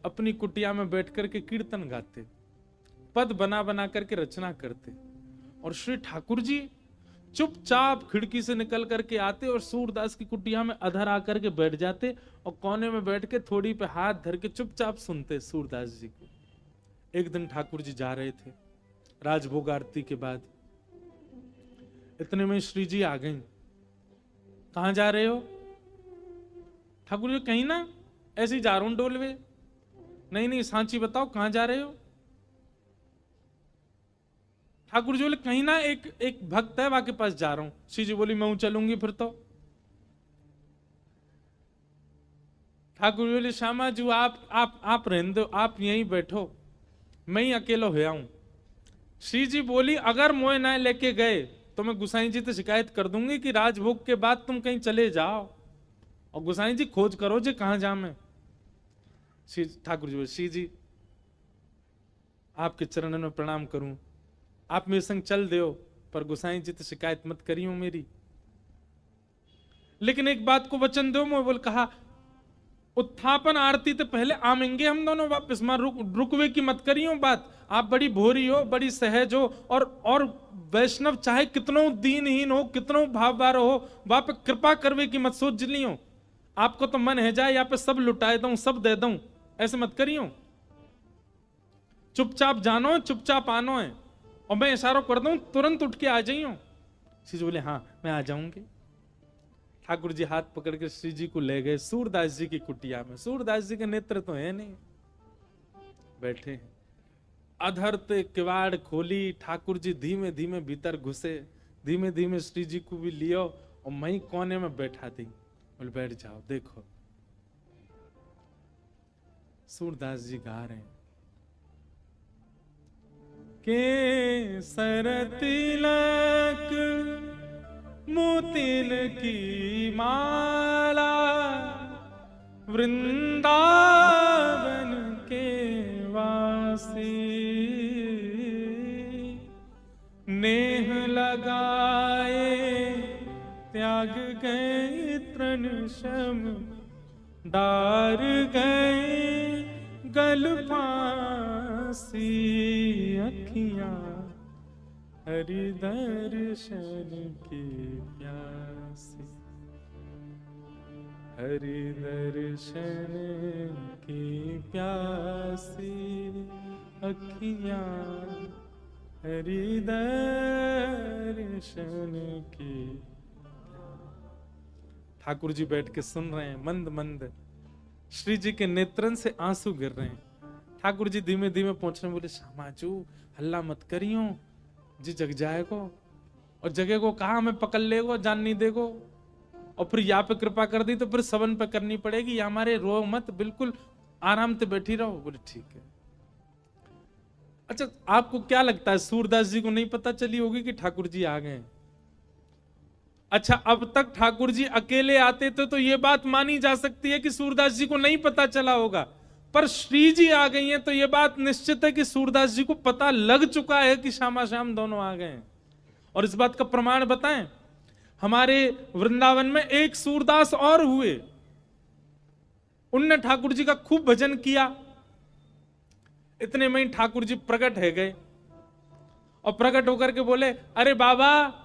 अपनी कुटिया में बैठ करके कीर्तन गाते, पद बना बना करके रचना करते, और श्री ठाकुर जी चुपचाप खिड़की से निकल करके आते और सूरदास की कुटिया में अधर आकर के बैठ जाते और कोने में बैठ के थोड़ी पे हाथ धर के चुपचाप सुनते सूरदास जी को। एक दिन ठाकुर जी जा रहे थे राजभोग आरती के बाद, इतने में श्री जी आ गई। कहां जा रहे हो? ठाकुर जी कहीं ना, ऐसे ही जा रहा हूं डोलवे। नहीं नहीं सांची बताओ कहां जा रहे हो? ठाकुर जी बोले कहीं ना, एक भक्त है वहां के पास जा रहा हूं। श्री जी बोली मैं चलूंगी फिर तो। ठाकुर जी बोले श्यामा जी आप रहने दो, आप यहीं बैठो, मैं ही अकेला हो आऊं। श्री जी बोली अगर मोए ना लेके गए तो मैं गुसाई जी से शिकायत कर दूंगी कि राजभोग के बाद तुम कहीं चले जाओ, और गुसाई जी खोज करो जी कहां जा मैं। ठाकुर जी बोले श्री जी आपके चरणों में प्रणाम करूं, आप मेरे संग चल दो, पर गुसाई जी तो शिकायत मत करियो मेरी, लेकिन एक बात को वचन दो। मैं बोल कहा उत्थापन आरती तो पहले आमेंगे हम दोनों वापस, मां रुकवे की मत करियो बात। आप बड़ी भोरी हो, बड़ी सहज हो, और वैष्णव चाहे कितनों दीनहीन हो, कितनों भाववार हो, वहां पे कृपा करवे की मत सोच लियो। आपको तो मन है जाए यहाँ पे सब लुटाए दूं, सब दे दूं, ऐसे मत करियो। चुपचाप जानो, चुपचाप आनो है, और मैं इशारों कर दूं तुरंत उठ के आ जाइयो। श्री जी बोले हाँ मैं आ जाऊंगी। ठाकुर जी हाथ पकड़ के श्री जी को ले गए सूरदास जी की कुटिया में। सूरदास जी के नेत्र तो है नहीं, बैठे हैं। अधर ते किवाड़ खोली, ठाकुर जी धीमे धीमे भीतर घुसे, धीमे धीमे श्री जी को भी लियो और मैं कोने में बैठा दी। बोले बैठ जाओ। देखो सूरदास जी गा रहे हैं के सर तिलक मोतिन की माला, वृंदावन के वासी, नेह लगाए त्याग गए तृण शम, डार गए गल फांसी, अखियां हरि दर्शन की प्यासी, हरि दर्शन की प्यासी, अखियां हरि दर्शन की। ठाकुर जी बैठ के सुन रहे हैं, मंद मंद श्री जी के नेत्रन से आंसू गिर रहे हैं। ठाकुर जी धीमे धीमे पहुंच रहे, बोले श्यामाचू हल्ला मत करियो जी, जग जाएगो, और जगह को कहा हमें पकड़ लेगो, जान नहीं देगो, और फिर यहाँ पे कृपा कर दी तो फिर सबन पे करनी पड़ेगी, या हमारे रो मत, बिल्कुल आराम से बैठी रहो। बोले ठीक है। अच्छा आपको क्या लगता है सूरदास जी को नहीं पता चली होगी कि ठाकुर जी आ गए? अच्छा अब तक ठाकुर जी अकेले आते थे तो ये बात मानी जा सकती है कि सूरदास जी को नहीं पता चला होगा, पर श्री जी आ गई हैं तो ये बात निश्चित है कि सूरदास जी को पता लग चुका है कि श्यामा श्याम दोनों आ गए हैं। और इस बात का प्रमाण बताएं, हमारे वृंदावन में एक सूरदास और हुए, उनने ठाकुर जी का खूब भजन किया। इतने में ही ठाकुर जी प्रकट है गए, और प्रकट होकर के बोले अरे बाबा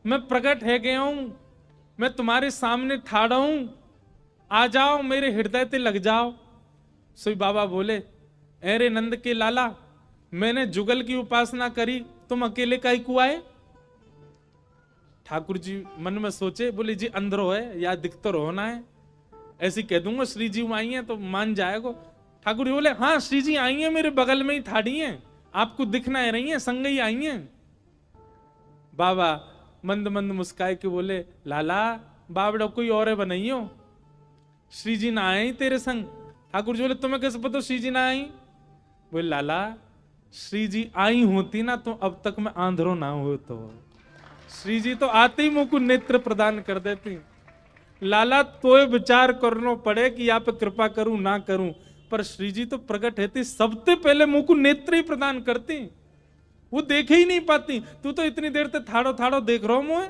मैं प्रकट है गया हूं, मैं तुम्हारे सामने ठाड़ा हूं, आ जाओ मेरे हृदय ते लग जाओ। सो बाबा बोले अरे नंद के लाला, मैंने जुगल की उपासना करी, तुम अकेले काहे को आए? ठाकुर जी मन में सोचे, बोले जी अंदरो है या दिखतर होना है, ऐसी कह दूंगा श्री जी आई हैं तो मान जाएगा। ठाकुर जी बोले हाँ श्री जी आई हैं, मेरे बगल में ही ठाड़ी हैं, आपको दिखना है रही हैं, संग ही आई हैं। बाबा मंद मंद मुस्काए के बोले लाला बाबड़ा कोई और है बनाइयो, श्री जी ना आए तेरे संग। ठाकुर जी बोले तुम्हें कैसे पता श्री जी ना आई? बोले लाला श्री जी आई होती ना तो अब तक मैं आंधरो ना हो, तो श्री जी तो आते ही मुंह को नेत्र प्रदान कर देती। लाला तो विचार करना पड़े कि यहाँ पे कृपा करूं ना करूं, पर श्री जी तो प्रकट है सबसे पहले मुंह को नेत्र ही प्रदान करती, वो देखे ही नहीं पाती। तू तो इतनी देर तक थाड़ो थाड़ो देख रहा हूं मुझे,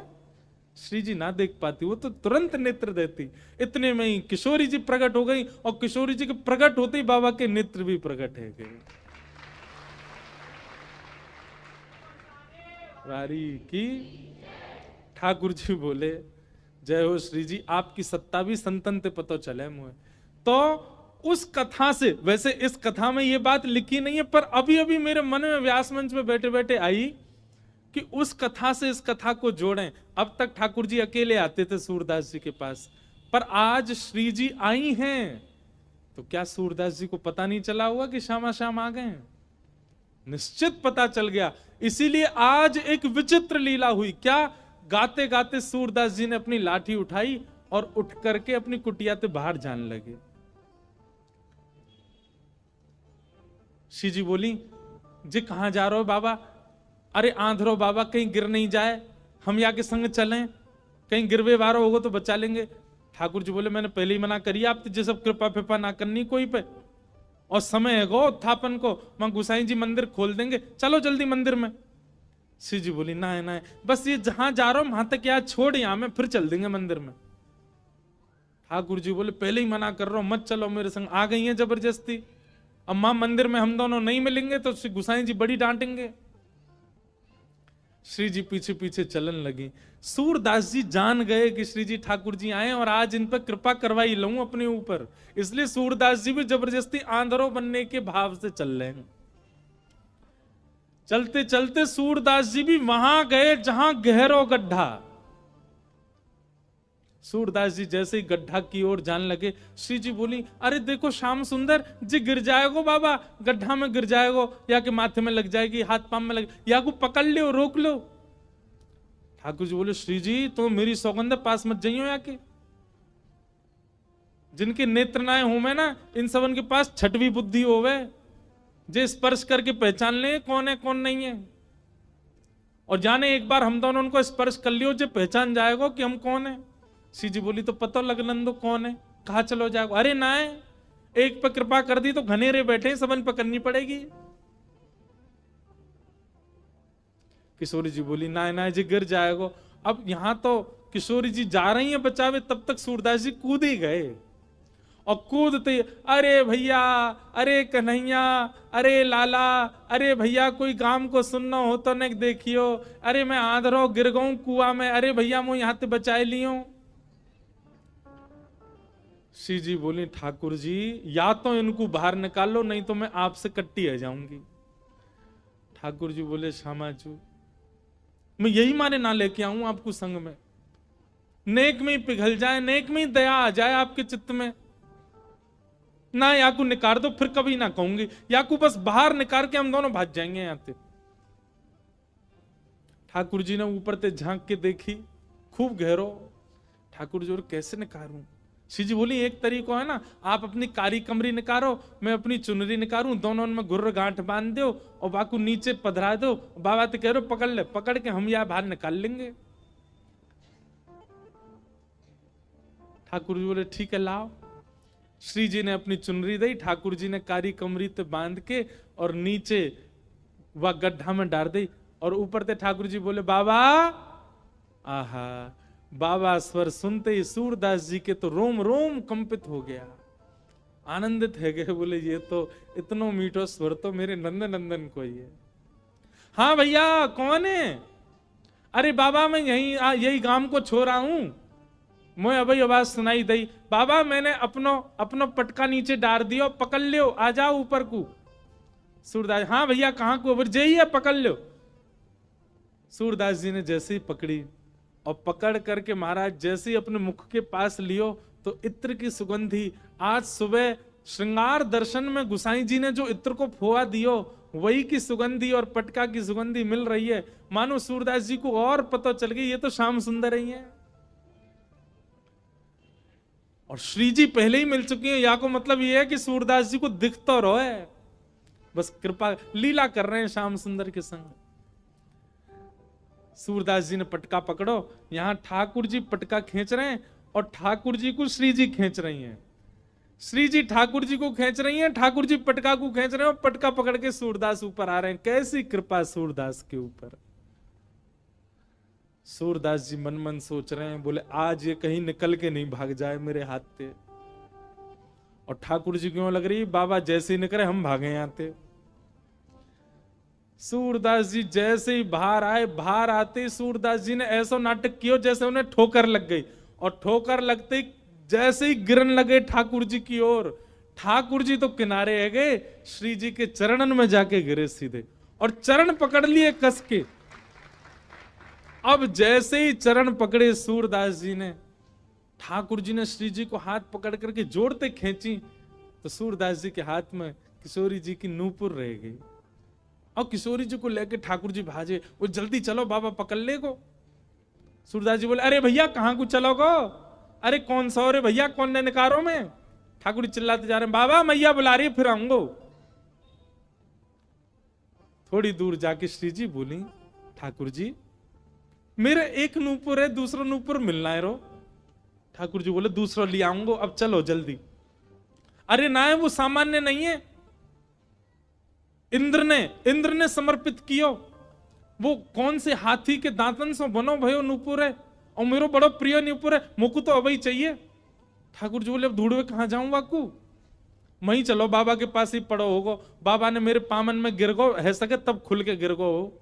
श्री जी ना देख पाती, वो तो तुरंत नेत्र देती। इतने में ही किशोरी जी प्रकट हो गई, और किशोरी जी के प्रकट होते ही बाबा के नेत्र भी प्रकट है गए। वारी की ठाकुर जी बोले जय हो श्री जी, आपकी सत्ता भी संतन ते पतो चले मुझे। तो उस कथा से, वैसे इस कथा में ये बात लिखी नहीं है, पर अभी अभी मेरे मन में व्यास मंच में बैठे बैठे आई कि उस कथा से इस कथा को जोड़ें। अब तक ठाकुर जी अकेले आते थे सूरदास जी के पास, पर आज श्री जी आई हैं, तो क्या सूरदास जी को पता नहीं चला हुआ कि श्यामा श्याम आ गए हैं? निश्चित पता चल गया। इसीलिए आज एक विचित्र लीला हुई। क्या? गाते गाते सूरदास जी ने अपनी लाठी उठाई और उठ करके अपनी कुटिया से बाहर जाने लगे। श्री जी बोली जी कहां जा रहे हो बाबा? अरे आंधरो बाबा, कहीं गिर नहीं जाए, हम या के संग चलें, कहीं गिरवे वारो होगा तो बचा लेंगे। ठाकुर जी बोले मैंने पहले ही मना करी आप जे सब कृपा फिपा ना करनी कोई पे, और समय है गो उत्थापन को, मां गुसाई जी मंदिर खोल देंगे, चलो जल्दी मंदिर में। श्री जी बोली ना है ना है, बस ये जहां जा रहा हूं वहां तक यार छोड़, यहां में फिर चल देंगे मंदिर में। ठाकुर जी बोले पहले ही मना कर रहा हूं, मत चलो मेरे संग। आ गई है जबरदस्ती, अब मां मंदिर में हम दोनों नहीं मिलेंगे तो श्री गुसाई जी बड़ी डांटेंगे। श्री जी पीछे पीछे चलन लगी। सूरदास जी जान गए कि श्री जी ठाकुर जी आए और आज इन पर कृपा करवाई लूं अपने ऊपर, इसलिए सूरदास जी भी जबरदस्ती आंधरो बनने के भाव से चल रहे हैं। चलते चलते सूरदास जी भी वहां गए जहां गहरो गड्ढा। सूरदास जी जैसे ही गड्ढा की ओर जाने लगे, श्री जी बोली अरे देखो श्याम सुंदर जी गिर जाएगो बाबा, गड्ढा में गिर जाएगो, या के माथे में लग जाएगी, हाथ पांव में लग, या को पकड़ लो, रोक लो। ठाकुर जी बोले श्री जी तो मेरी सौगंध पास मत जाइयो, या के जिनके नेत्र नाए हूं मैं ना, इन सबन के पास छठवीं बुद्धि होवे, जे स्पर्श करके पहचान ले कौन है कौन नहीं है। और जाने एक बार हम दोनों उनको स्पर्श कर लियो, जो पहचान जाएगो कि हम कौन है। श्री जी बोली तो पता लगन दो कौन है, कहा चलो जाओ। अरे ना है, एक पे कृपा कर दी तो घनेरे बैठे सबन पकड़नी पड़ेगी। किशोरी जी बोली ना ना जी गिर जाएगो। अब यहां तो किशोरी जी जा रही हैं बचावे, तब तक सूरदास जी कूद ही गए, और कूदते अरे भैया, अरे कन्हैया, अरे लाला, अरे भैया कोई काम को सुनना हो तो न देखियो, अरे मैं आंधरो गिर गऊं कुआ में, अरे भैया मुझे यहां से बचाए लियो। श्री जी बोली ठाकुर जी या तो इनको बाहर निकालो, नहीं तो मैं आपसे कट्टी आ जाऊंगी। ठाकुर जी बोले श्यामा जी मैं यही मारे ना लेके आऊं आपको संग में, नेक में ही पिघल जाए, नेक में ही दया आ जाए आपके चित्त में ना, या को निकाल दो फिर कभी ना कहूंगी, या को बस बाहर निकाल के हम दोनों भाग जाएंगे यहां से। ठाकुर जी ने ऊपर से झांक के देखी, खूब गहरो। ठाकुर जी और कैसे निकालूं? श्री जी बोली एक तरीका है ना, आप अपनी कारी कमरी निकालो, मैं अपनी चुनरी निकालूं, दोनों में गुर्र गांठ बांध दो और बाकू नीचे पधरा दो, बाबा तो कह रहे पकड़ ले, पकड़ के हम यहां बाहर निकाल लेंगे। ठाकुर जी बोले ठीक है लाओ। श्री जी ने अपनी चुनरी दी, ठाकुर जी ने कारी कमरी ते बांध के और नीचे वह गड्ढा में डाल दी, और ऊपर से ठाकुर जी बोले बाबा। आहा, बाबा स्वर सुनते ही सूरदास जी के तो रोम रोम कंपित हो गया, आनंदित है गए, बोले ये तो इतनो मीठो स्वर तो मेरे नंदन नंदन को ही है। हाँ भैया कौन है? अरे बाबा मैं यही गांव को छोड़ा हूं, मुझे अभी आवाज सुनाई दी, बाबा मैंने अपनो पटका नीचे डाल दियो, पकड़ लियो, आ जाओ ऊपर को। सूरदास हाँ भैया कहां को? जय है पकड़ लो। सूरदास जी ने जैसे ही पकड़ी और पकड़ करके महाराज जैसे ही अपने मुख के पास लियो, तो इत्र की सुगंधी, आज सुबह श्रृंगार दर्शन में गुसाई जी ने जो इत्र को फोआ दियो वही की सुगंधी और पटका की सुगंधी मिल रही है। मानो सूरदास जी को और पता चल गई ये तो श्याम सुंदर ही है, और श्री जी पहले ही मिल चुकी है। या को मतलब ये है कि सूरदास जी को दिख तो रहो है, बस कृपा लीला कर रहे हैं श्याम सुंदर के संग। सूरदास जी ने पटका पकड़ो, यहां ठाकुर जी पटका खींच रहे हैं और ठाकुर जी को श्री जी खींच रही हैं। श्री जी ठाकुर जी को खींच रही हैं, ठाकुर जी पटका को खींच रहे हैं, और पटका पकड़ के सूरदास ऊपर आ रहे हैं। कैसी कृपा सूरदास के ऊपर! सूरदास जी मन मन सोच रहे हैं, बोले आज ये कहीं निकल के नहीं भाग जाए मेरे हाथ से। और ठाकुर जी क्यों लग रही, बाबा जैसे ही निकले हम भागे यहाँ से। सूरदास जी जैसे ही बाहर आए, बाहर आते ही सूरदास जी ने ऐसा नाटक किया जैसे उन्हें ठोकर लग गई, और ठोकर लगते ही जैसे ही गिरन लगे ठाकुर जी की ओर, ठाकुर जी तो किनारे है गए, श्री जी के चरणन में जाके गिरे सीधे, और चरण पकड़ लिए कस के। अब जैसे ही चरण पकड़े सूरदास जी ने, ठाकुर जी ने श्री जी को हाथ पकड़ करके जोड़ते खींची, तो सूरदास जी के हाथ में किशोरी जी की नूपुर रह गई। और किशोरी जी को लेके ठाकुर जी भाजे, वो जल्दी चलो बाबा पकड़ ले को। सूरदास जी बोले अरे भैया कहां को चलोगो, अरे कौन सा, अरे भैया कौन ने निकारो में। ठाकुर जी चिल्लाते जा रहे हैं, बाबा मैया बुला रही फिर आऊंगो। थोड़ी दूर जाके श्री जी बोली, ठाकुर जी मेरे एक नूपुर है, दूसरा नूपुर मिलना है रो। ठाकुर जी बोले दूसरा ले आऊंगो, अब चलो जल्दी। अरे ना है वो सामान्य नहीं है, इंद्र ने समर्पित कियो, वो कौन से हाथी के दांतन से बनो भयो नूपुर है, और मेरो बड़ो प्रिय नूपुर है, मुकु तो अभी चाहिए। ठाकुर जी बोले अब ढूंढवे कहां जाऊं बाकू, वहीं चलो बाबा के पास ही पड़ो होगो, बाबा ने मेरे पामन में गिर गो है सके तब खुल के गिर गो हो।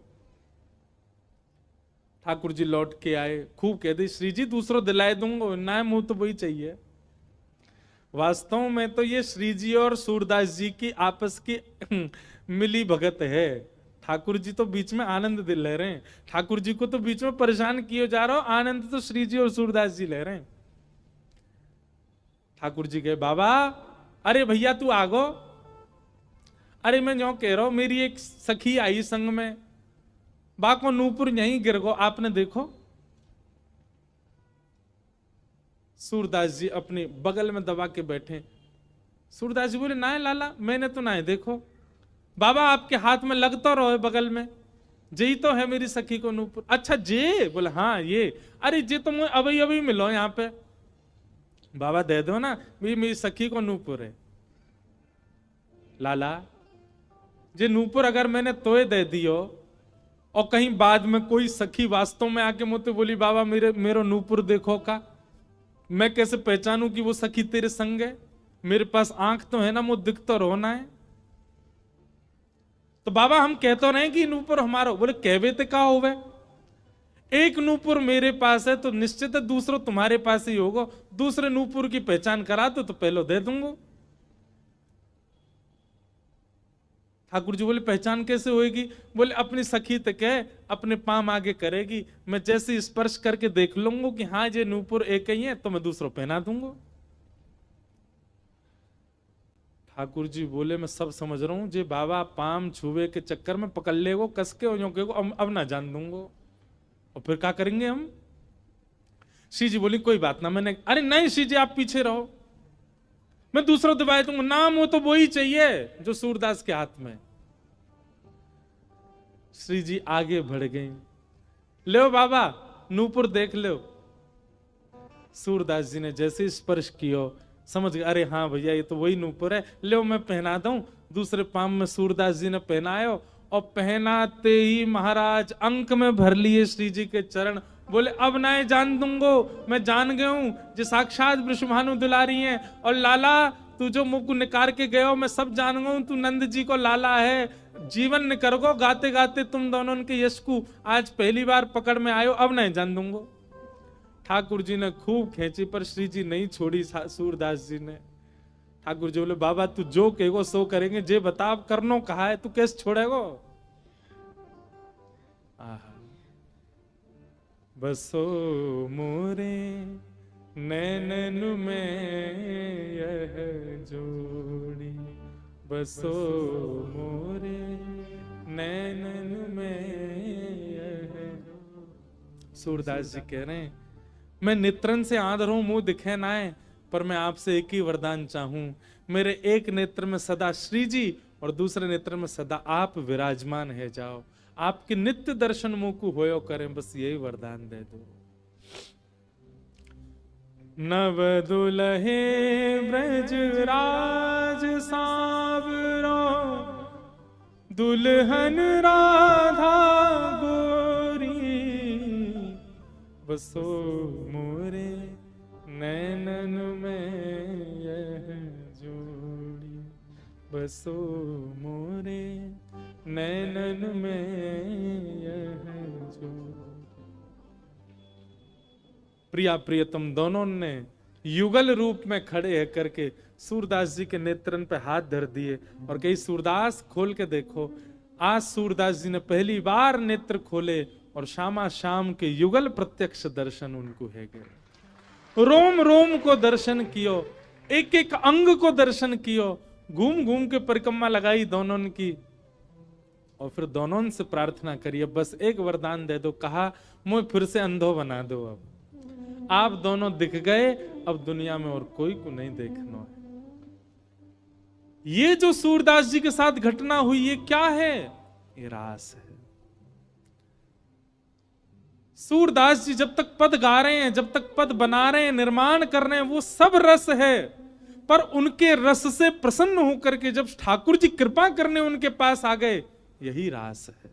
ठाकुर जी लौट के आए, खूब कह दी श्री जी दूसरों दिलाए दूंगा, ना मुंह तो वही चाहिए। वास्तव में तो ये श्री जी और सूरदास जी की आपस की मिली भगत है। ठाकुर जी तो बीच में आनंद दिल ले रहे हैं, ठाकुर जी को तो बीच में परेशान किए जा रहा हो, आनंद तो श्री जी और सूरदास जी ले रहे हैं। ठाकुर जी कहे बाबा अरे भैया तू आगो, अरे मैं जो कह रहा हूं मेरी एक सखी आई संग में, बाको नूपुर यहीं गिर गो, आपने देखो। सूरदास जी अपने बगल में दबा के बैठे। सूरदास जी बोले ना है लाला, मैंने तो ना है देखो। बाबा आपके हाथ में लग तो रहो बगल में, जे तो है मेरी सखी को नूपुर। अच्छा जे, बोले हाँ ये, अरे जे तो मुझे अभी अभी मिलो यहाँ पे। बाबा दे दो ना, मेरी सखी को नूपुर है। लाला जे नूपुर अगर मैंने तोय दे दियो, और कहीं बाद में कोई सखी वास्तव में आके मुझे बोली बाबा मेरो नूपुर देखो का, मैं कैसे पहचानूं कि वो सखी तेरे संग है? मेरे पास आंख तो है ना, मुझे दिख तो रोना है। तो बाबा हम कहते रहे कि नूपुर हमारा, बोले कहवे ते का होवे, एक नूपुर मेरे पास है तो निश्चित है दूसरा तुम्हारे पास ही होगा, दूसरे नूपुर की पहचान करा तो पहले दे दूंगा। ठाकुर जी बोले पहचान कैसे होएगी? बोले अपनी सखी तक है, अपने पाम आगे करेगी, मैं जैसे स्पर्श करके देख लूंगा कि हाँ ये नूपुर एक ही है तो मैं दूसरों पहना दूंगा। ठाकुर जी बोले मैं सब समझ रहा हूं, जे बाबा पाम छुए के चक्कर में पकड़ ले वो कस के हो के अब ना जान दूंगा, और फिर क्या करेंगे हम? श्री जी बोली कोई बात ना, मैंने, अरे नहीं श्री जी आप पीछे रहो, मैं दूसरा दबाए दूंगा, नाम वो तो वो ही चाहिए जो सूरदास के हाथ में। श्री जी आगे बढ़ गए, लो बाबा नूपुर देख लो। सूरदास जी ने जैसे स्पर्श किया समझ गए, अरे हाँ भैया ये तो वही नूपुर है, लो मैं पहना दूं। दूसरे पाम में सूरदास जी ने पहनायो, और पहनाते ही महाराज अंक में भर लिए श्री जी के चरण। बोले अब ना जान दूंगो, मैं जान गया हूं जो साक्षात वृषभानु दुलारी हैं, और लाला तू जो मुख निकार के गयो मैं सब जान गया हूं, तू नंद जी को लाला है, जीवन निकर गो गाते गाते तुम दोनों के यश को आज पहली बार पकड़ में आयो, अब नहीं जान दूंगो। ठाकुर जी ने खूब खींची पर श्री जी नहीं छोड़ी सूरदास जी ने। ठाकुर जी बोले बाबा तू जो कहेगो सो करेंगे, जे बता अब करनो कहा है, तू कैसे छोड़ेगो? बसो मोरे नैनन में यह जोड़ी, बसो मोरे नैनन में यह। सूरदास जी कह रहे हैं मैं नेत्रन से आंध हूं, मुंह दिखे ना है, पर मैं आपसे एक ही वरदान चाहूं, मेरे एक नेत्र में सदा श्री जी और दूसरे नेत्र में सदा आप विराजमान है जाओ, आपके नित्य दर्शन मुंह को होयो करें, बस यही वरदान दे दो। नव दुलहे ब्रज राज सांवरो, दुल्हन राधा गोरी, बसो मोरे नैनन में यह जोड़ी, बसो मोरे नैनन में यह जोड़ी। प्रिया प्रियतम दोनों ने युगल रूप में खड़े है करके सूरदास जी के नेत्रन पे हाथ धर दिए और कही सूरदास खोल के देखो। आज सूरदास जी ने पहली बार नेत्र खोले और श्यामा श्याम के युगल प्रत्यक्ष दर्शन उनको है गए। रोम रोम को दर्शन कियो, एक एक अंग को दर्शन कियो, घूम घूम के परिक्रमा लगाई दोनों की और फिर दोनों से प्रार्थना करिए बस एक वरदान दे दो। कहा मुझे फिर से अंधो बना दो, अब आप दोनों दिख गए, अब दुनिया में और कोई को नहीं देखना है। ये जो सूरदास जी के साथ घटना हुई ये क्या है? ये रास है। सूरदास जी जब तक पद गा रहे हैं, जब तक पद बना रहे हैं, निर्माण कर रहे हैं, वो सब रस है, पर उनके रस से प्रसन्न होकर के जब ठाकुर जी कृपा करने उनके पास आ गए, यही रास है।